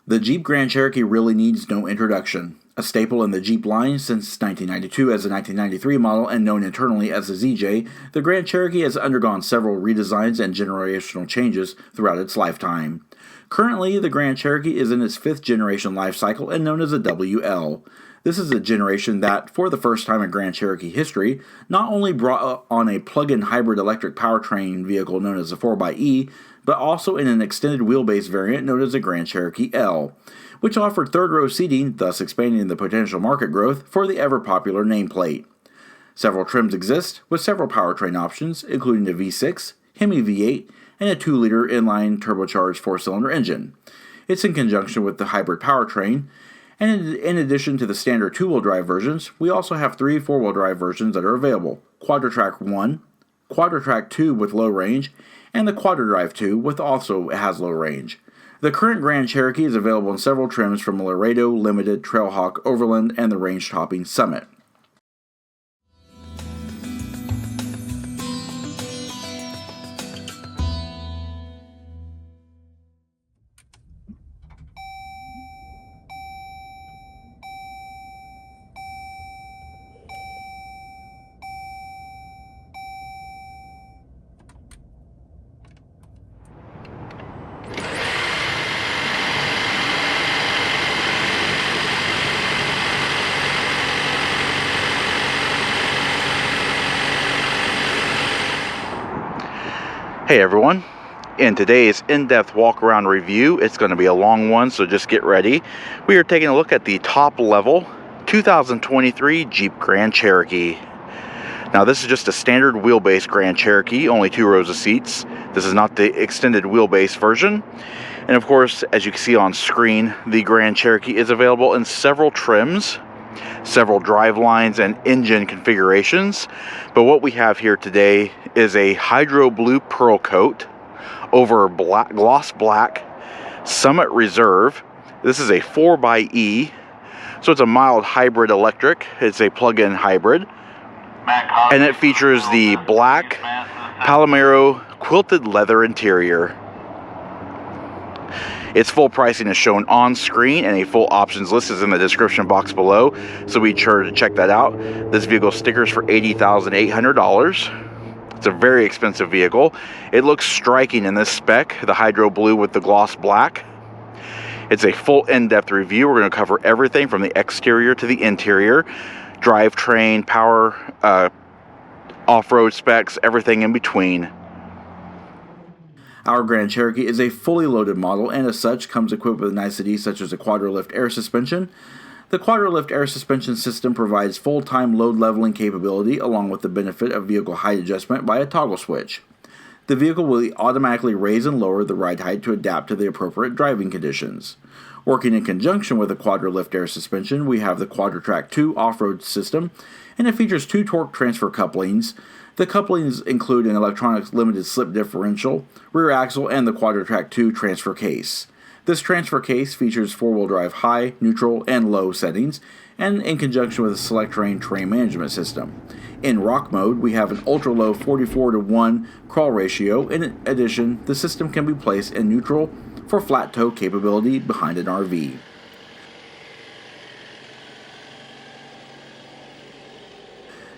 The Jeep Grand Cherokee really needs no introduction. A staple in the Jeep line since 1992 as a 1993 model and known internally as the ZJ, the Grand Cherokee has undergone several redesigns and generational changes throughout its lifetime. Currently, the Grand Cherokee is in its 5th generation life cycle and known as a WL. This is a generation that, for the first time in Grand Cherokee history, not only brought on a plug-in hybrid electric powertrain vehicle known as a 4xe, but also in an extended wheelbase variant known as a Grand Cherokee-L, which offered third-row seating, thus expanding the potential market growth for the ever-popular nameplate. Several trims exist, with several powertrain options, including a V6, Hemi V8, and a 2-liter inline turbocharged 4-cylinder engine. It's in conjunction with the hybrid powertrain, and in addition to the standard 2-wheel drive versions, we also have 3 4-wheel drive versions that are available: Quadra-Trac 1, Quadra-Trac 2 with low range, and the Quadra-Drive 2 with also has low range. The current Grand Cherokee is available in several trims from Laredo, Limited, Trailhawk, Overland, and the range-topping Summit. Hey everyone, in today's in-depth walk-around review, it's going to be a long one, so just get ready. We are taking a look at the top-level 2023 Jeep Grand Cherokee. Now this is just a standard wheelbase Grand Cherokee, only 2 rows of seats. This is not the extended wheelbase version. And of course, as you can see on screen, the Grand Cherokee is available in several trims, several drive lines and engine configurations, but what we have here today is a hydro blue pearl coat over gloss black Summit Reserve. This is a 4xe, so it's a mild hybrid electric. It's a plug-in hybrid, and it features the black Palomero quilted leather interior. Its full pricing is shown on screen, and a full options list is in the description box below, so be sure to check that out. This vehicle stickers for $80,800. It's a very expensive vehicle. It looks striking in this spec, the hydro blue with the gloss black. It's a full in-depth review. We're going to cover everything from the exterior to the interior, drivetrain, power, off-road specs, everything in between. Our Grand Cherokee is a fully loaded model and as such comes equipped with niceties such as a Quadra-Lift air suspension. The Quadra-Lift air suspension system provides full-time load leveling capability along with the benefit of vehicle height adjustment by a toggle switch. The vehicle will automatically raise and lower the ride height to adapt to the appropriate driving conditions. Working in conjunction with the Quadra-Lift air suspension, we have the Quadra-Trac 2 off-road system, and it features 2 torque transfer couplings. The couplings include an electronic limited slip differential, rear axle, and the Quadra-Trac 2 transfer case. This transfer case features 4-wheel drive high, neutral, and low settings, and in conjunction with a select terrain management system. In rock mode, we have an ultra-low 44:1 crawl ratio. In addition, the system can be placed in neutral for flat tow capability behind an RV.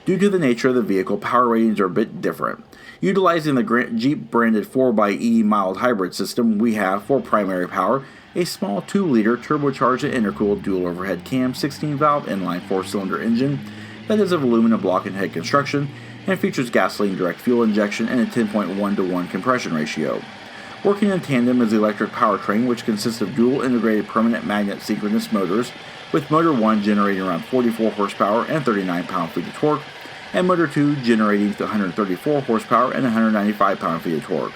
Due to the nature of the vehicle, power ratings are a bit different. Utilizing the Jeep branded 4xe mild hybrid system, we have, for primary power, a small 2-liter turbocharged and intercooled dual overhead cam 16-valve inline 4-cylinder engine that is of aluminum block and head construction and features gasoline direct fuel injection and a 10.1:1 compression ratio. Working in tandem is the electric powertrain, which consists of dual integrated permanent magnet synchronous motors, with motor 1 generating around 44 horsepower and 39 pound-feet of torque, and motor 2 generating 134 horsepower and 195 pound-feet of torque.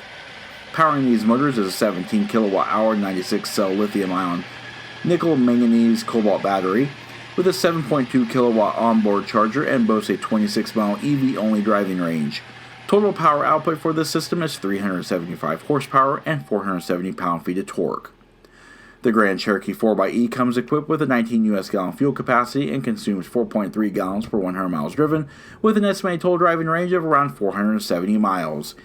Powering these motors is a 17 kilowatt-hour 96-cell lithium-ion nickel manganese cobalt battery with a 7.2 kilowatt onboard charger and boasts a 26-mile EV-only driving range. Total power output for this system is 375 horsepower and 470 pound-feet of torque. The Grand Cherokee 4xe comes equipped with a 19 US gallon fuel capacity and consumes 4.3 gallons per 100 miles driven, with an estimated total driving range of around 470 miles.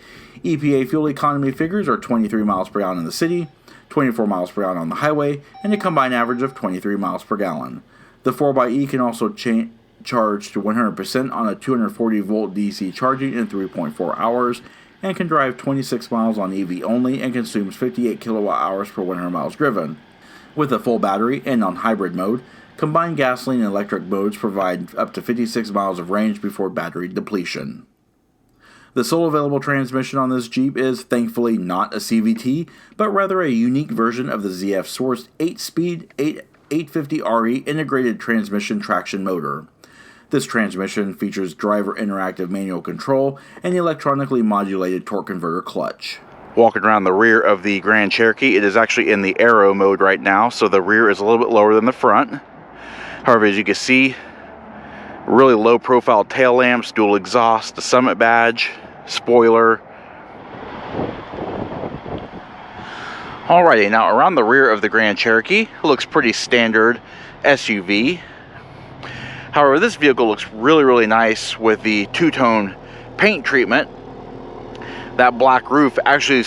EPA fuel economy figures are 23 miles per gallon in the city, 24 miles per gallon on the highway, and a combined average of 23 miles per gallon. The 4xE can also charge to 100% on a 240-volt DC charging in 3.4 hours, and can drive 26 miles on EV only and consumes 58 kilowatt hours per 100 miles driven. With a full battery and on hybrid mode, combined gasoline and electric modes provide up to 56 miles of range before battery depletion. The sole available transmission on this Jeep is thankfully not a CVT, but rather a unique version of the ZF-sourced 8-speed 850RE integrated transmission traction motor. This transmission features driver interactive manual control and electronically modulated torque converter clutch. Walking around the rear of the Grand Cherokee, it is actually in the aero mode right now, so the rear is a little bit lower than the front. However, as you can see, really low profile tail lamps, dual exhaust, the Summit badge, spoiler. Alrighty, now around the rear of the Grand Cherokee, it looks pretty standard SUV. However, this vehicle looks really nice with the two-tone paint treatment. That black roof actually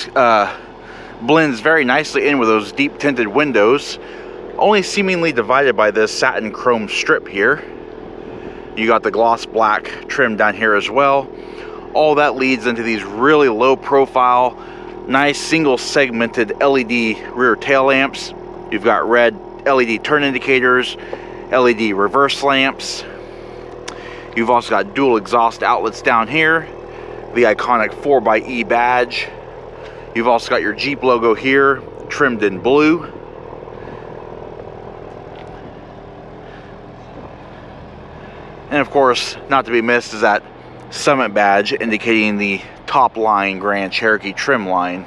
blends very nicely in with those deep tinted windows, only seemingly divided by this satin chrome strip here. You got the gloss black trim down here as well. All that leads into these really low profile, nice single segmented LED rear tail lamps. You've got red LED turn indicators, LED reverse lamps. You've also got dual exhaust outlets down here, the iconic 4xE badge. You've also got your Jeep logo here, trimmed in blue. And of course, not to be missed is that Summit badge indicating the top line Grand Cherokee trim line.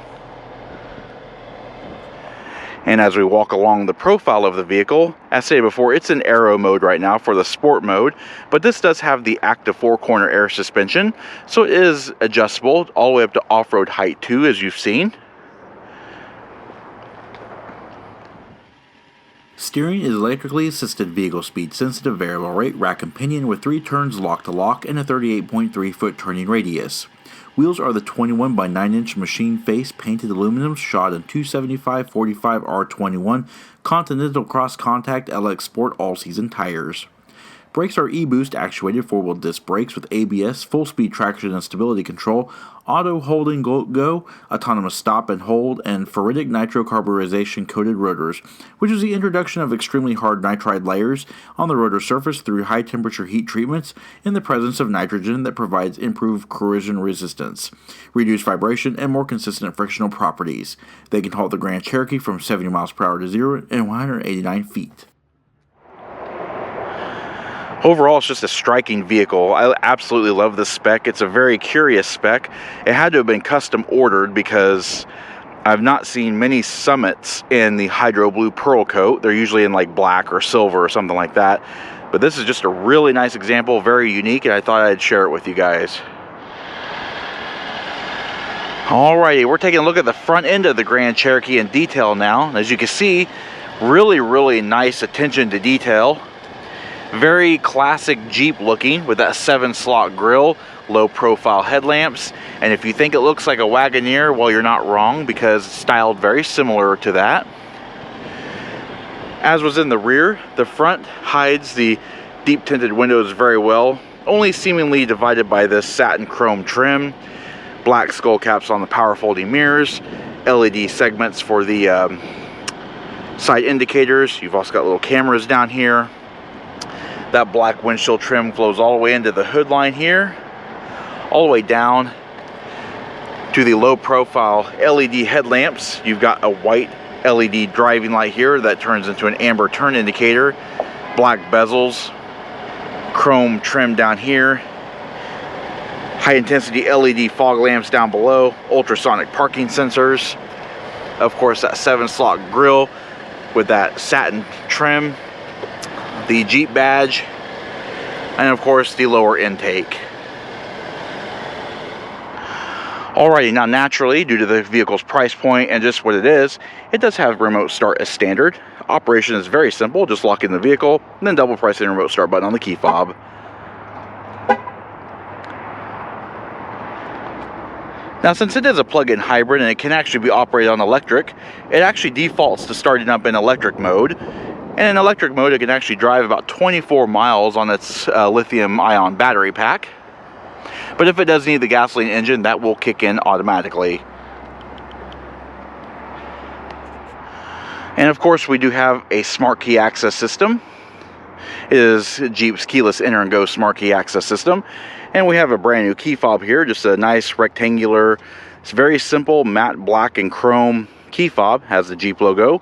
And as we walk along the profile of the vehicle, as stated before, it's in aero mode right now for the sport mode, but this does have the active four-corner air suspension, so it is adjustable all the way up to off-road height too, as you've seen. Steering is electrically assisted vehicle speed sensitive variable rate rack and pinion with 3 turns lock to lock and a 38.3 foot turning radius. Wheels are the 21 by 9 inch machine face painted aluminum shod in 275/45 R21 Continental Cross Contact LX Sport all season tires. Brakes are e-boost actuated 4-wheel disc brakes with ABS, full speed traction and stability control, auto hold and go, autonomous stop and hold, and ferritic nitrocarburization coated rotors, which is the introduction of extremely hard nitride layers on the rotor surface through high temperature heat treatments in the presence of nitrogen that provides improved corrosion resistance, reduced vibration, and more consistent frictional properties. They can haul the Grand Cherokee from 70 miles per hour to 0 and 189 feet. Overall, it's just a striking vehicle. I absolutely love this spec. It's a very curious spec. It had to have been custom ordered because I've not seen many Summits in the Hydro Blue Pearl coat. They're usually in like black or silver or something like that. But this is just a really nice example, very unique, and I thought I'd share it with you guys. Alrighty, we're taking a look at the front end of the Grand Cherokee in detail now. As you can see, really nice attention to detail. Very classic Jeep looking with that 7-slot grille, low profile headlamps, and if you think it looks like a Wagoneer, well, you're not wrong because it's styled very similar to that. As was in the rear, the front hides the deep tinted windows very well, only seemingly divided by this satin chrome trim, black skull caps on the power folding mirrors, LED segments for the side indicators. You've also got little cameras down here. That black windshield trim flows all the way into the hood line here, all the way down to the low profile LED headlamps. You've got a white LED driving light here that turns into an amber turn indicator, black bezels, chrome trim down here, high intensity LED fog lamps down below, ultrasonic parking sensors, of course that 7-slot grille with that satin trim, the Jeep badge, and of course the lower intake. Alrighty, now naturally, due to the vehicle's price point and just what it is, it does have remote start as standard. Operation is very simple, just lock in the vehicle, and then double press the remote start button on the key fob. Now, since it is a plug-in hybrid and it can actually be operated on electric, it actually defaults to starting up in electric mode. And in electric mode, it can actually drive about 24 miles on its lithium-ion battery pack. But if it does need the gasoline engine, that will kick in automatically. And of course, we do have a smart key access system. It is Jeep's keyless enter and go smart key access system. And we have a brand new key fob here, just a nice rectangular, it's very simple matte black and chrome key fob, has the Jeep logo.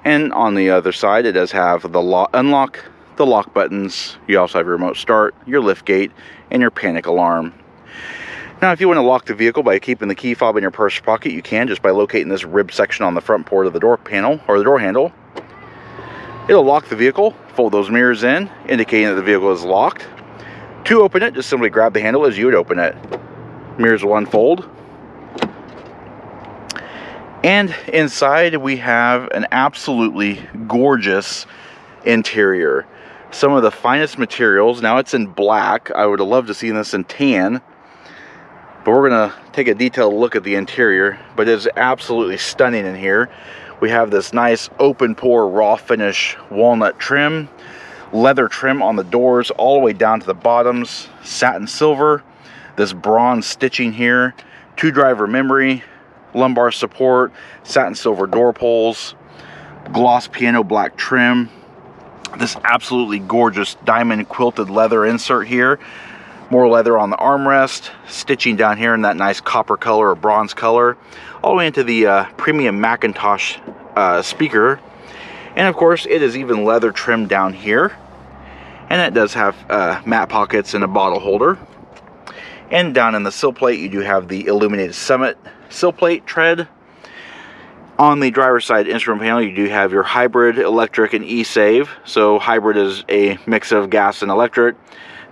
And on the other side, it does have the unlock, the lock buttons. You also have your remote start, your lift gate, and your panic alarm. Now, if you want to lock the vehicle by keeping the key fob in your purse pocket, you can just by locating this rib section on the front port of the door panel or the door handle. It'll lock the vehicle, fold those mirrors in, indicating that the vehicle is locked. To open it, just simply grab the handle as you would open it. Mirrors will unfold. And inside we have an absolutely gorgeous interior. Some of the finest materials. Now it's in black. I would have loved to see this in tan. But we're going to take a detailed look at the interior. But it is absolutely stunning in here. We have this nice open pore raw finish walnut trim. Leather trim on the doors all the way down to the bottoms. Satin silver. This bronze stitching here. 2-driver memory. Lumbar support. Satin silver door pulls. Gloss piano black trim. This absolutely gorgeous diamond quilted leather insert here. More leather on the armrest. Stitching down here in that nice copper color or bronze color. All the way into the premium Macintosh speaker. And of course, it is even leather trim down here. And it does have matte pockets and a bottle holder. And down in the sill plate, you do have the illuminated Summit sill plate tread. On the driver's side instrument panel, you do have your hybrid, electric, and e-save. So hybrid is a mix of gas and electric.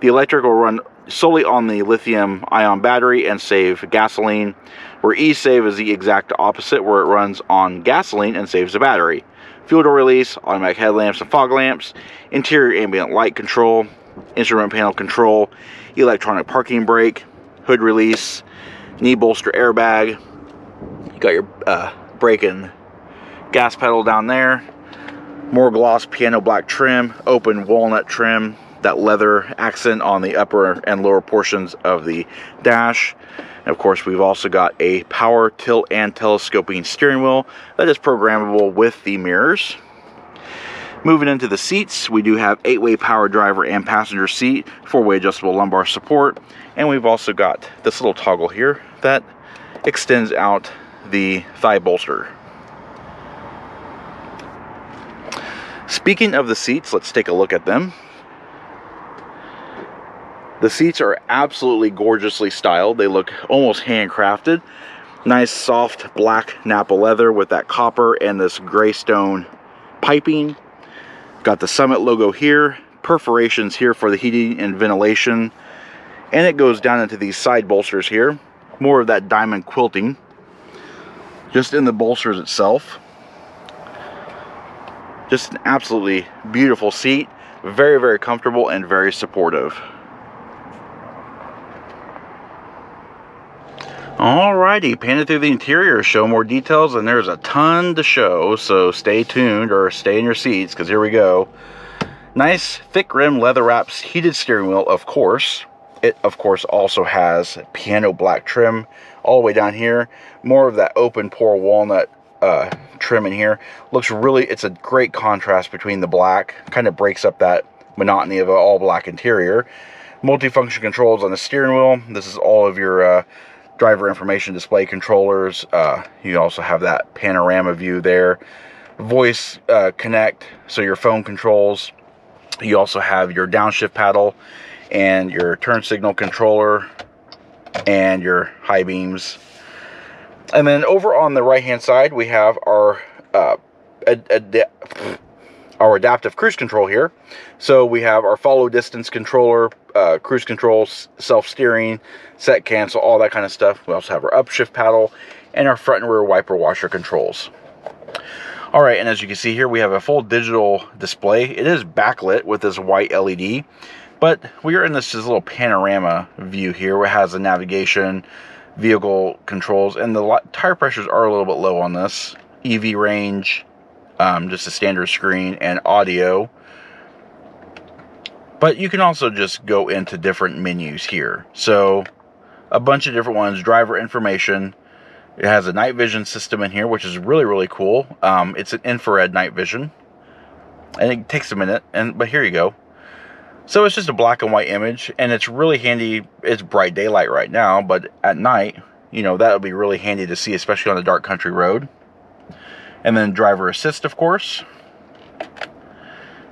The electric will run solely on the lithium-ion battery and save gasoline, where e-save is the exact opposite, where it runs on gasoline and saves the battery. Fuel door release, automatic headlamps and fog lamps, interior ambient light control, instrument panel control, electronic parking brake, hood release, knee bolster airbag. You got your brake and gas pedal down there. More gloss piano black trim, open walnut trim, that leather accent on the upper and lower portions of the dash. And of course, we've also got a power tilt and telescoping steering wheel that is programmable with the mirrors. Moving into the seats, we do have 8-way power driver and passenger seat, 4-way adjustable lumbar support, and we've also got this little toggle here that extends out the thigh bolster. Speaking of the seats, let's take a look at them. The seats are absolutely gorgeously styled. They look almost handcrafted. Nice soft black Nappa leather with that copper and this gray stone piping. Got the Summit logo here. Perforations here for the heating and ventilation. And it goes down into these side bolsters here. More of that diamond quilting. Just in the bolsters itself. Just an absolutely beautiful seat. Very, very comfortable and very supportive. Alrighty, panning through the interior, show more details, and there's a ton to show, so stay tuned or stay in your seats, because here we go. Nice thick rim leather wraps, heated steering wheel, of course. It, of course, also has piano black trim all the way down here. More of that open pore walnut trim in here. Looks really, it's a great contrast between the black. Kind of breaks up that monotony of an all black interior. Multifunction controls on the steering wheel. This is all of your driver information display controllers. You also have that panorama view there. Voice connect, so your phone controls. You also have your downshift paddle and your turn signal controller and your high beams. And then over on the right hand side, we have our adaptive cruise control here. So we have our follow distance controller, cruise control, self-steering, set cancel, all that kind of stuff. We also have our upshift paddle and our front and rear wiper washer controls. All right, and as you can see here, we have a full digital display. It is backlit with this white LED, but we are in this little panorama view here where it has the navigation, vehicle controls, and the tire pressures are a little bit low on this. EV range, just a standard screen, and audio. But you can also just go into different menus here. So a bunch of different ones. Driver information. It has a night vision system in here, which is really, really cool. It's an infrared night vision, and it takes a minute, but here you go. So it's just a black and white image, and it's really handy. It's bright daylight right now, but at night, you know, that would be really handy to see, especially on a dark country road. And then driver assist, of course.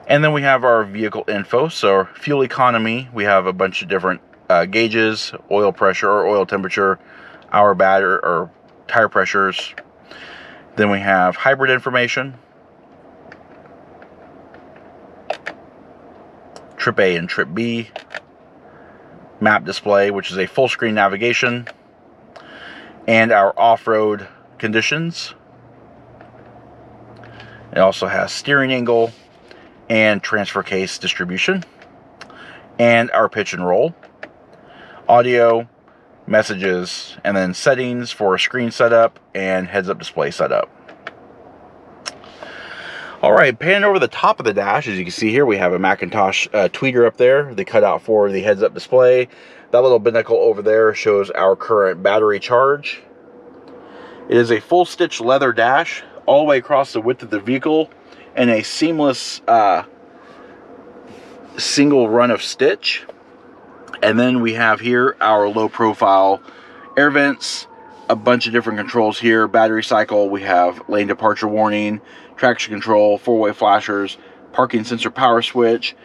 And then we have our vehicle info. So fuel economy, we have a bunch of different gauges, oil pressure or oil temperature, hour battery or tire pressures. Then we have hybrid information, Trip A and Trip B, map display, which is a full screen navigation, and our off-road conditions. It also has steering angle and transfer case distribution, and our pitch and roll, audio, messages, and then settings for screen setup and heads-up display setup. Alright, panning over the top of the dash, as you can see here, we have a Macintosh tweeter up there, the cutout for the heads-up display. That little binnacle over there shows our current battery charge. It is a full stitch leather dash all the way across the width of the vehicle, and a seamless single run of stitch. And then we have here our low profile air vents, a bunch of different controls here, battery cycle, we have lane departure warning, traction control, four-way flashers, parking sensor power switch,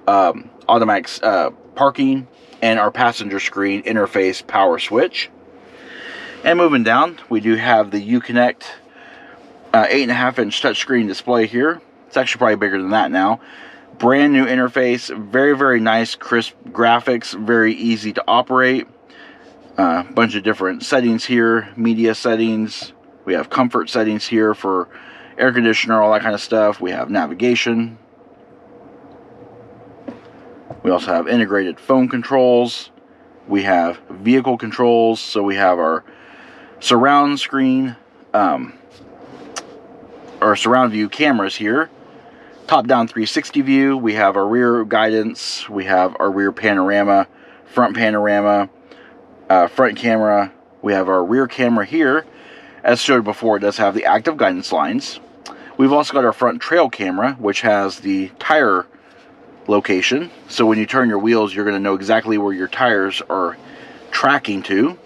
automatic parking, and our passenger screen interface power switch. And moving down, we do have the Uconnect 8.5-inch touchscreen display here. It's actually probably bigger than that now. Brand new interface, very, very nice, crisp graphics, very easy to operate. Bunch of different settings here, media settings. We have comfort settings here for air conditioner, all that kind of stuff. We have navigation. We also have integrated phone controls. We have vehicle controls. So we have our surround screen, or surround view cameras here. Top-down 360 view, we have our rear guidance, we have our rear panorama, front camera, we have our rear camera here. As showed before, it does have the active guidance lines. We've also got our front trail camera, which has the tire location. So when you turn your wheels, you're going to know exactly where your tires are tracking to.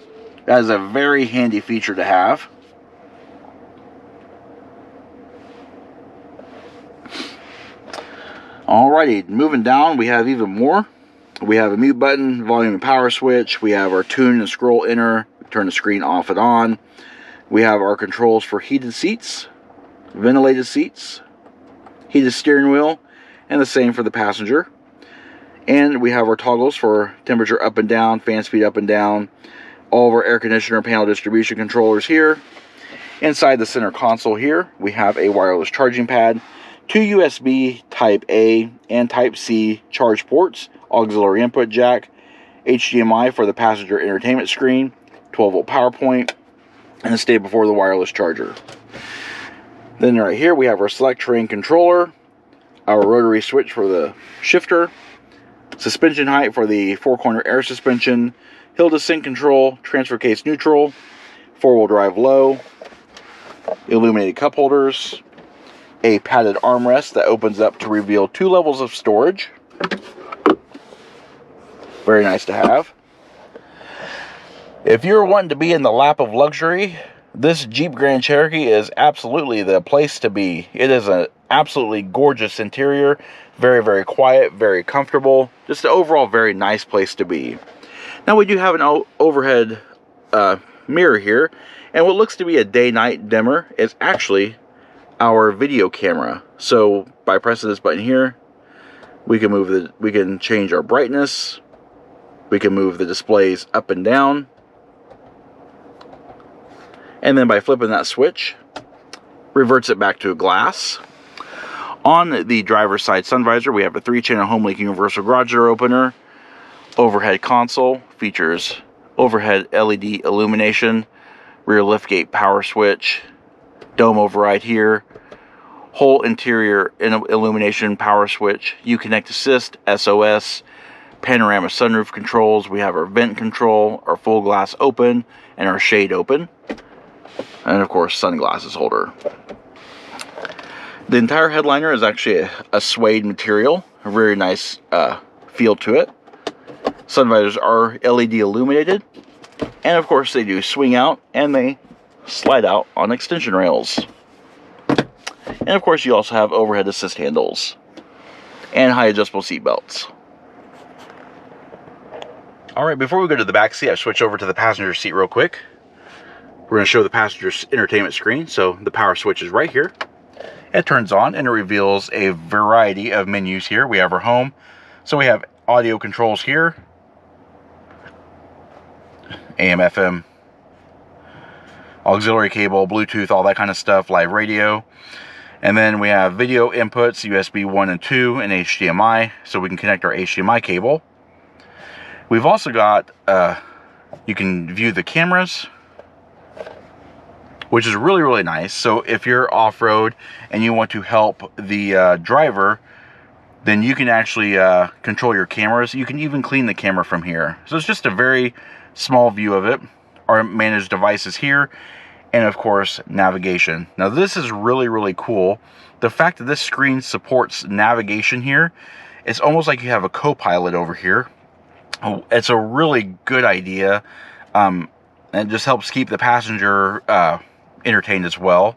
That is a very handy feature to have. Alrighty, moving down, we have even more. We have a mute button, volume and power switch. We have our tune and scroll enter, turn the screen off and on. We have our controls for heated seats, ventilated seats, heated steering wheel, and the same for the passenger. And we have our toggles for temperature up and down, fan speed up and down, all of our air conditioner panel distribution controllers here. Inside the center console here, we have a wireless charging pad, 2 USB Type A and Type C charge ports, auxiliary input jack, HDMI for the passenger entertainment screen, 12-volt power point, and a stay before the wireless charger. Then right here we have our select terrain controller, our rotary switch for the shifter, suspension height for the four-corner air suspension, hill descent control, transfer case neutral, four-wheel drive low, illuminated cup holders, a padded armrest that opens up to reveal 2 levels of storage. Very nice to have. If you're wanting to be in the lap of luxury, this Jeep Grand Cherokee is absolutely the place to be. It is an absolutely gorgeous interior, very, very quiet, very comfortable, just an overall very nice place to be. Now we do have an overhead mirror here, and what looks to be a day-night dimmer is actually our video camera. So by pressing this button here, we can change our brightness, we can move the displays up and down, and then by flipping that switch, reverts it back to a glass. On the driver's side sun visor, we have a 3-channel HomeLink universal garage door opener. Overhead console features overhead LED illumination, rear liftgate power switch, dome override here, whole interior illumination power switch, Uconnect Assist, SOS, panorama sunroof controls. We have our vent control, our full glass open, and our shade open, and of course sunglasses holder. The entire headliner is actually a suede material, a very nice feel to it. Sun visors are LED illuminated, and of course they do swing out and they slide out on extension rails. And of course you also have overhead assist handles and high adjustable seat belts. Alright, before we go to the back seat, I switch over to the passenger seat real quick. We're going to show the passenger's entertainment screen. So the power switch is right here. It turns on and it reveals a variety of menus here. We have our home. So we have audio controls here. AM, FM, auxiliary cable, Bluetooth, all that kind of stuff, live radio. And then we have video inputs, USB 1 and 2, and HDMI, so we can connect our HDMI cable. We've also got, you can view the cameras, which is really, really nice. So if you're off-road and you want to help the driver, then you can actually control your cameras. You can even clean the camera from here. So it's just a very small view of it. Our managed devices here, and of course navigation. Now this is really, really cool. The fact that this screen supports navigation here, it's almost like you have a co-pilot over here. It's a really good idea, and it just helps keep the passenger entertained as well.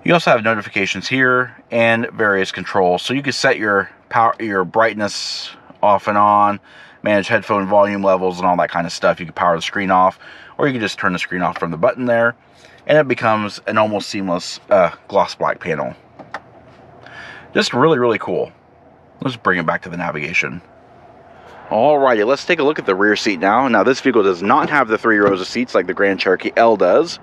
You also have notifications here and various controls, so you can set your power, your brightness off and on, manage headphone volume levels and all that kind of stuff. You can power the screen off, or you can just turn the screen off from the button there, and it becomes an almost seamless gloss black panel. Just really, really cool. Let's bring it back to the navigation. Alrighty, let's take a look at the rear seat now. Now this vehicle does not have the 3 rows of seats like the Grand Cherokee-L does,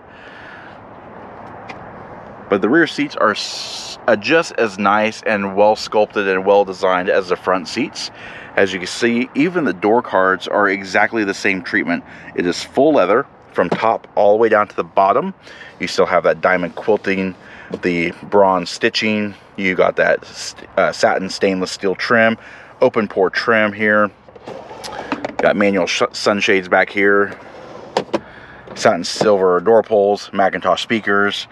but the rear seats are just as nice and well sculpted and well designed as the front seats. As you can see, even the door cards are exactly the same treatment. It is full leather from top all the way down to the bottom. You still have that diamond quilting, the bronze stitching. You got that satin stainless steel trim, open pore trim here. Got manual sunshades back here, satin silver door pulls, Macintosh speakers,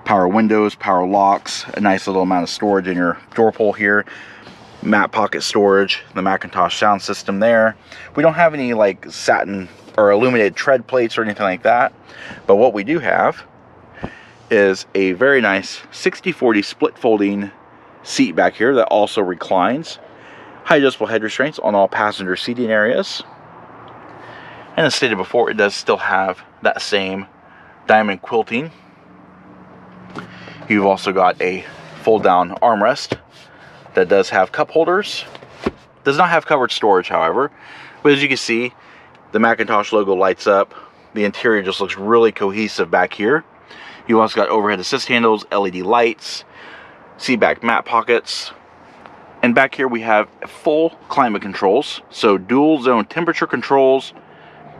power windows, power locks, a nice little amount of storage in your door pull here, matte pocket storage, the Macintosh sound system there. We don't have any like satin or illuminated tread plates or anything like that, but what we do have is a very nice 60/40 split folding seat back here that also reclines. High adjustable head restraints on all passenger seating areas. And as stated before, it does still have that same diamond quilting. You've also got a fold down armrest that does have cup holders. Does not have covered storage, however. But as you can see, the Macintosh logo lights up. The interior just looks really cohesive back here. You also got overhead assist handles, LED lights, seat back mat pockets. And back here we have full climate controls. So dual zone temperature controls,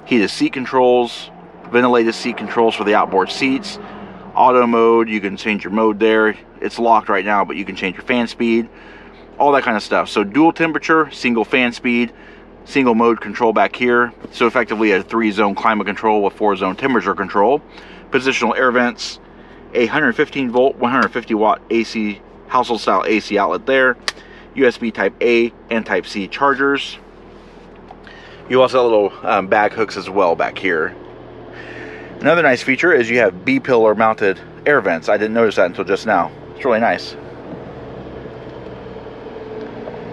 heated seat controls, ventilated seat controls for the outboard seats, auto mode, you can change your mode there. It's locked right now, but you can change your fan speed, all that kind of stuff. So dual temperature, single fan speed, single mode control back here. So effectively a 3-zone climate control with 4-zone temperature control. Positional air vents, a 115 volt, 150 watt AC, household style AC outlet there. USB type A and type C chargers. You also have little bag hooks as well back here. Another nice feature is you have B-pillar mounted air vents. I didn't notice that until just now. It's really nice.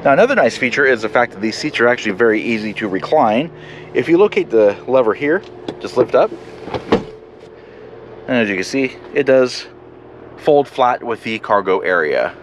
Now another nice feature is the fact that these seats are actually very easy to recline. If you locate the lever here, just lift up, and as you can see, it does fold flat with the cargo area.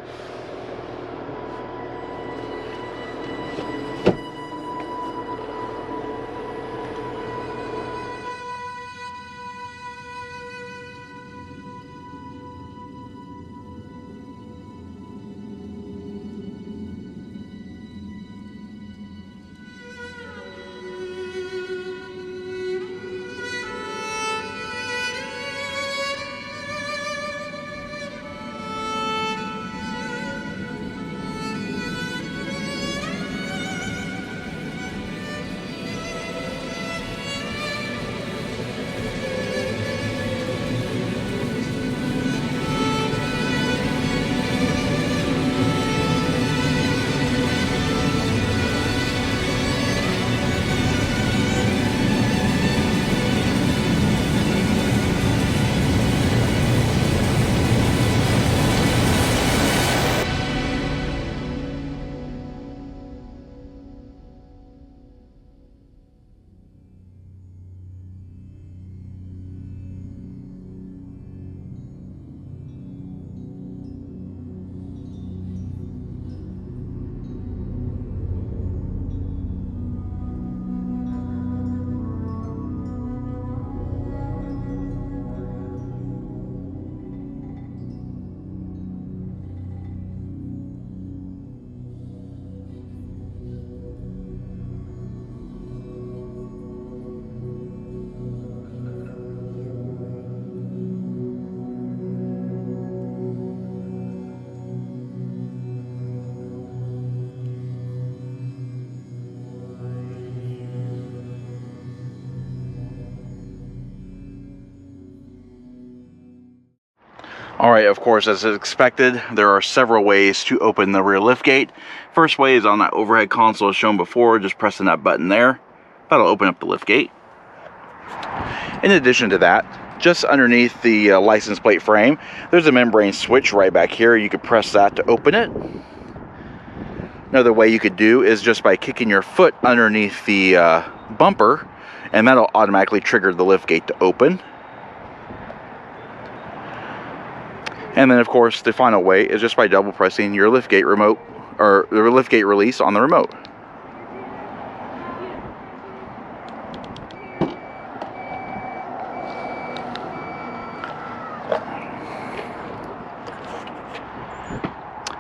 Alright, of course, as expected, there are several ways to open the rear liftgate. First way is on that overhead console as shown before, just pressing that button there. That'll open up the liftgate. In addition to that, just underneath the license plate frame, there's a membrane switch right back here. You could press that to open it. Another way you could do is just by kicking your foot underneath the bumper, and that'll automatically trigger the liftgate to open. And then, of course, the final way is just by double pressing your liftgate remote, or the liftgate release on the remote.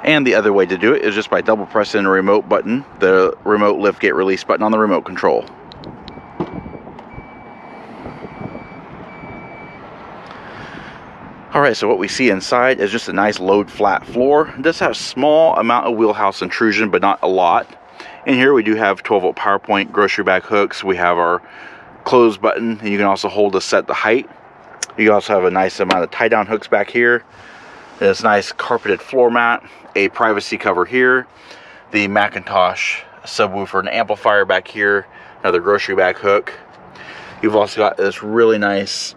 And the other way to do it is just by double pressing the remote button, the remote liftgate release button on the remote control. Alright, so what we see inside is just a nice load flat floor. It does have a small amount of wheelhouse intrusion, but not a lot. In here we do have 12-volt power point grocery bag hooks. We have our close button, and you can also hold to set the height. You also have a nice amount of tie-down hooks back here. This nice carpeted floor mat, a privacy cover here, the Macintosh subwoofer and amplifier back here, another grocery bag hook. You've also got this really nice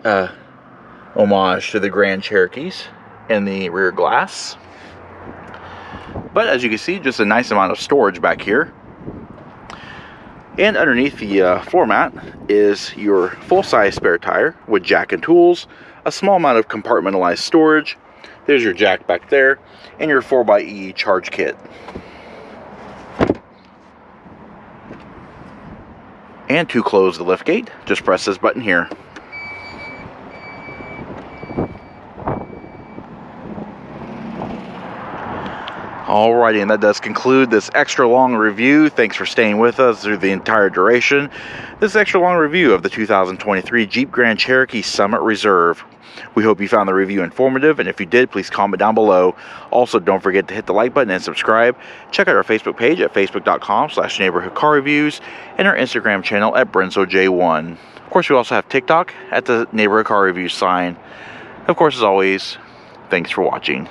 homage to the Grand Cherokees in the rear glass. But as you can see, just a nice amount of storage back here. And underneath the floor mat is your full-size spare tire with jack and tools, a small amount of compartmentalized storage. There's your jack back there, and your 4xe charge kit. And to close the liftgate, just press this button here. Alrighty, and that does conclude this extra long review. Thanks for staying with us through the entire duration. This extra long review of the 2023 Jeep Grand Cherokee Summit Reserve. We hope you found the review informative, and if you did, please comment down below. Also, don't forget to hit the like button and subscribe. Check out our Facebook page at facebook.com/neighborhoodcarreviews and our Instagram channel at BrenzoJ1. Of course, we also have TikTok at the Neighborhood Car Reviews sign. Of course, as always, thanks for watching.